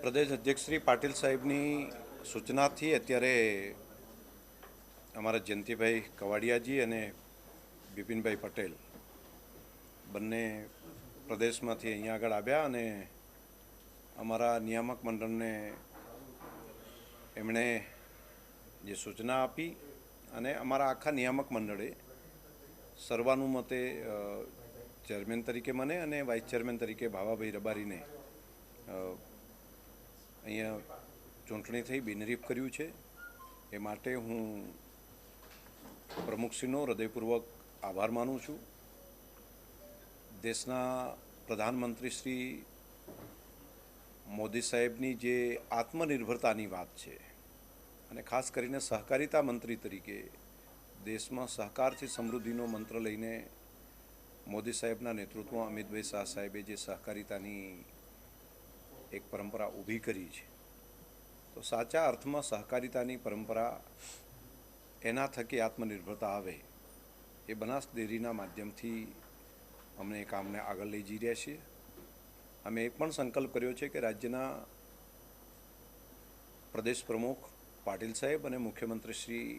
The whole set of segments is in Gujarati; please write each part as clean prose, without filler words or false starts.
પ્રદેશ અધ્યક્ષ શ્રી પાટીલ સાહેબની સૂચનાથી અત્યારે અમારા જયંતિભાઈ કવાડિયાજી અને બિપિનભાઈ પટેલ બંને પ્રદેશમાંથી અહીંયા આગળ આવ્યા અને અમારા નિયામક મંડળને એમણે જે સૂચના આપી અને અમારા આખા નિયામક મંડળે સર્વાનુમતે ચેરમેન તરીકે મને અને વાઇસ ચેરમેન તરીકે ભાવાભાઈ રબારીને અહીંયા ચૂંટણી થઈ બિનહરીફ કર્યું છે। એ માટે હું પ્રમુખશ્રીનો હૃદયપૂર્વક આભાર માનું છું। દેશના પ્રધાનમંત્રી શ્રી મોદી સાહેબની જે આત્મનિર્ભરતાની વાત છે અને ખાસ કરીને સહકારિતા મંત્રી તરીકે દેશમાં સહકારથી સમૃદ્ધિનો મંત્ર લઈને મોદી સાહેબના નેતૃત્વમાં અમિતભાઈ શાહ સાહેબે જે સહકારિતાની એક પરંપરા ઊભી કરી છે, તો સાચા અર્થમાં સહકારિતાની પરંપરા એના થકી આત્મનિર્ભરતા આવે એ બનાસ ડેરીના માધ્યમથી અમને એ કામને આગળ લઈ જઈ રહ્યા છીએ। અમે એ પણ સંકલ્પ કર્યો છે કે રાજ્યના પ્રદેશ પ્રમુખ પાટીલ સાહેબ અને મુખ્યમંત્રી શ્રી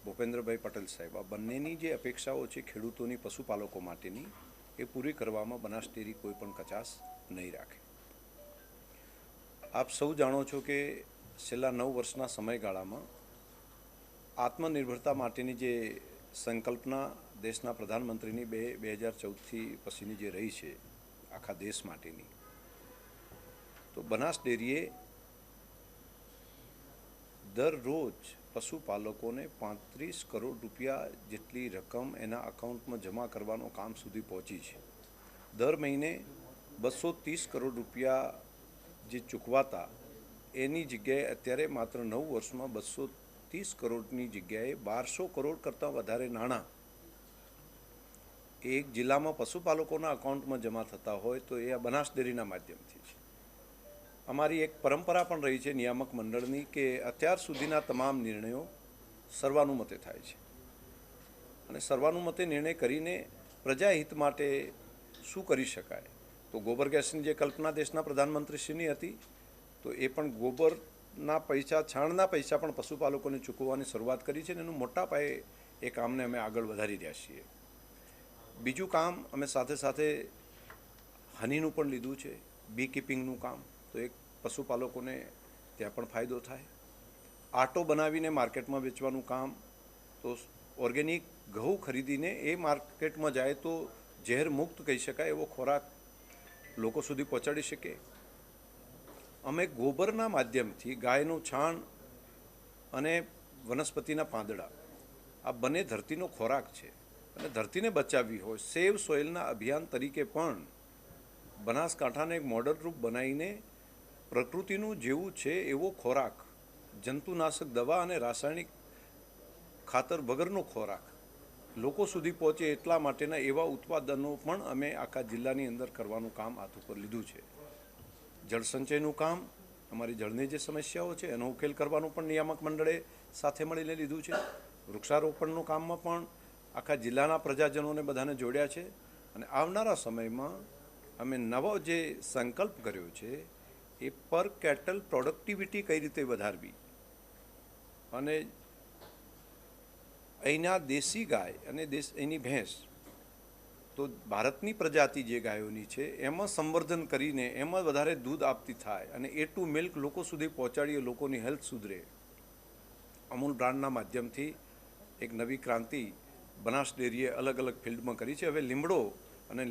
ભૂપેન્દ્રભાઈ પટેલ સાહેબ આ બંનેની જે અપેક્ષાઓ છે ખેડૂતોની પશુપાલકો માટેની એ પૂરી કરવામાં બનાસ ડેરી કોઈ પણ કચાશ નહીં રાખે। આપ સૌ જાણો છો કે છેલ્લા 9 વર્ષના સમયગાળામાં આત્મનિર્ભરતા માટેની જે સંકલ્પના દેશના પ્રધાનમંત્રીની 2014થી પછીની જે રહી છે આખા દેશ માટેની, તો બનાસ ડેરીએ દરરોજ પશુપાલકોને 35 કરોડ રૂપિયા જેટલી રકમ એના અકાઉન્ટમાં જમા કરવાનો કામ સુધી પહોંચી છે। દર મહિને 230 કરોડ રૂપિયા જે ચૂકવાતા એની જગ્યાએ અત્યારે માત્ર 9 વર્ષમાં 230 કરોડની જગ્યાએ 1200 કરોડ કરતાં વધારે નાણાં એક જિલ્લામાં પશુપાલકોના અકાઉન્ટમાં જમા થતા હોય તો એ આ બનાસ ડેરીના માધ્યમથી છે। અમારી એક પરંપરા પણ રહી છે નિયામક મંડળની કે અત્યાર સુધીના તમામ નિર્ણયો સર્વાનુમતે થાય છે અને સર્વાનુમતે નિર્ણય કરીને પ્રજાહિત માટે શું કરી શકાય, તો ગોબર ગેસની જે કલ્પના દેશના પ્રધાનમંત્રીશ્રીની હતી તો એ પણ ગોબરના પૈસા છાણના પૈસા પણ પશુપાલકોને ચૂકવવાની શરૂઆત કરી છે અને એનું મોટા પાયે એ કામને અમે આગળ વધારી રહ્યા છીએ। બીજું કામ અમે સાથે સાથે હનીનું પણ લીધું છે, બી કીપિંગનું કામ, તો એક પશુપાલકોને ત્યાં પણ ફાયદો થાય। આટો બનાવીને માર્કેટમાં વેચવાનું કામ, તો ઓર્ગેનિક ઘઉં ખરીદીને એ માર્કેટમાં જાય તો ઝેર મુક્ત કહી શકાય એવો ખોરાક લોકો સુધી પહોંચાડી શકે। અમે ગોબરના માધ્યમથી ગાયનું છાણ અને વનસ્પતિના પાંદડા આ બંને ધરતીનો ખોરાક છે અને ધરતીને બચાવવી હોય સેવ સોઇલના અભિયાન તરીકે પણ બનાસકાંઠાને એક મોડલ રૂપ બનાવીને પ્રકૃતિનું જેવું છે એવો ખોરાક, જંતુનાશક દવા અને રાસાયણિક ખાતર વગરનો ખોરાક લોકો સુધી પહોંચે એટલા માટેના એવા ઉત્પાદનો પણ અમે આખા જિલ્લાની અંદર કરવાનું કામ હાથ ઉપર લીધું છે। જળસંચયનું કામ, અમારી જળની જે સમસ્યાઓ છે એનો ઉકેલ કરવાનું પણ નિયામક મંડળે સાથે મળીને લીધું છે। વૃક્ષારોપણનું કામમાં પણ આખા જિલ્લાના પ્રજાજનોને બધાને જોડ્યા છે અને આવનારા સમયમાં અમે નવો જે સંકલ્પ કર્યો છે એ પર કેટલ પ્રોડક્ટિવિટી કઈ રીતે વધારવી અને અહીંના દેશી ગાય અને એની ભેંસ, તો ભારતની પ્રજાતિ જે ગાયોની છે એમાં સંવર્ધન કરીને એમાં વધારે દૂધ આપતી થાય અને એ ટુ મિલ્ક લોકો સુધી પહોંચાડીએ, લોકોની હેલ્થ સુધરે। અમૂલ બ્રાન્ડના માધ્યમથી એક નવી ક્રાંતિ બનાસ ડેરીએ અલગ અલગ ફિલ્ડમાં કરી છે। હવે લીમડો અને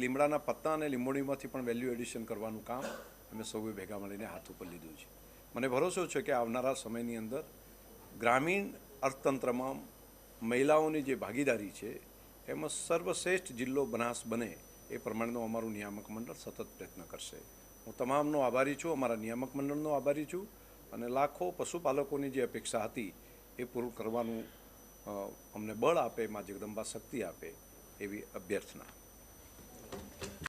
લીમડાના પત્તા અને લીંબોડીમાંથી પણ વેલ્યુ એડિશન કરવાનું કામ અમે સૌએ ભેગા મળીને હાથ ઉપર લીધું છે। મને ભરોસો છે કે આવનારા સમયની અંદર ગ્રામીણ અર્થતંત્રમાં મહિલાઓની જે ભાગીદારી છે એમાં સર્વશ્રેષ્ઠ જિલ્લો બનાસ બને એ પ્રમાણેનું અમારું નિયામક મંડળ સતત પ્રયત્ન કરશે। હું તમામનો આભારી છું, અમારા નિયામક મંડળનો આભારી છું અને લાખો પશુપાલકોની જે અપેક્ષા હતી એ પૂરું કરવાનું અમને બળ આપે, માં જગદંબા શક્તિ આપે એવી અભ્યર્થના।